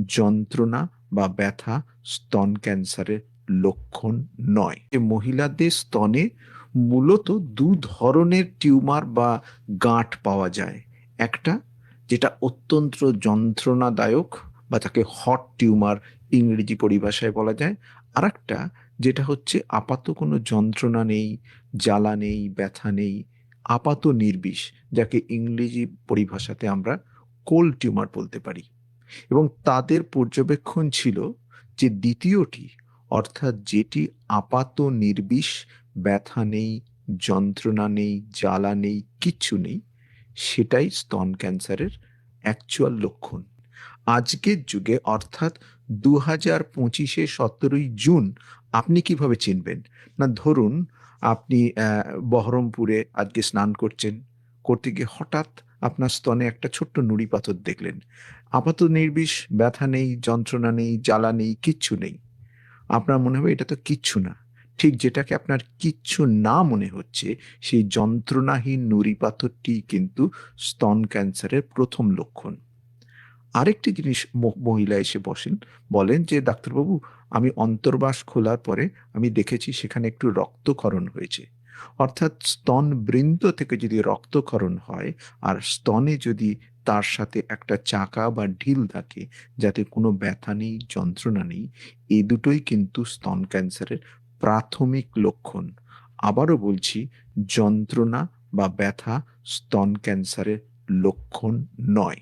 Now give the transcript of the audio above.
যন্ত্রণা বা ব্যথা স্তন ক্যান্সারের লক্ষণ নয়। মহিলাদের স্তনে মূলত দু ধরনের টিউমার বা গাঁট পাওয়া যায়। একটা যেটা অত্যন্ত যন্ত্রণাদায়ক বা তাকে হট টিউমার ইংরেজি পরিভাষায় বলা যায়। আরেকটা যেটা হচ্ছে আপাত কোনো যন্ত্রণা নেই, জ্বালা নেই, ব্যথা নেই, আপাত নির্বিষ, যাকে ইংরেজি পরিভাষাতে আমরা কোল্ড টিউমার বলতে পারি। এবং তাদের পর্যবেক্ষণ ছিল যে দ্বিতীয়টি, অর্থাৎ যেটি আপাত নির্বিষ, ব্যথা নেই, যন্ত্রণা নেই, জ্বালা নেই, কিচ্ছু নেই, সেটাই স্তন ক্যান্সারের অ্যাকচুয়াল লক্ষণ। আজকের যুগে অর্থাৎ 2025-এ 17ই জুন আপনি কিভাবে চিনবেন? না ধরুন আপনি বহরমপুরে আজকে স্নান করছেন, করতে গিয়ে হঠাৎ আপনার স্তনে একটা ছোট্ট নুড়ি পাথর দেখলেন। আপাত নির্বিষ, ব্যথা নেই, যন্ত্রণা নেই, জ্বালা নেই, কিচ্ছু নেই। আপনার মনে হবে এটা তো কিচ্ছু না। ঠিক যেটাকে আপনার কিচ্ছু না মনে হচ্ছে, সেই যন্ত্রণাহীন নুড়ি পাথরটিই কিন্তু স্তন ক্যান্সারের প্রথম লক্ষণ। আরেকটি জিনিস মহিলা এসে বলেন যে, "ডাক্তারবাবু, আমি অন্তর্বাস খোলার পরে আমি দেখেছি সেখানে একটু রক্তক্ষরণ হয়েছে।" অর্থাৎ স্তনবৃন্ত থেকে যদি রক্তক্ষরণ হয় আর স্তনে যদি তার সাথে একটা চাকা বা ঢিল থাকে, যাতে কোনো ব্যথা নেই, যন্ত্রণা নেই, এই দুটোই কিন্তু স্তন ক্যান্সারের প্রাথমিক লক্ষণ। আবারও বলছি, যন্ত্রণা বা ব্যথা স্তন ক্যান্সারের লক্ষণ নয়।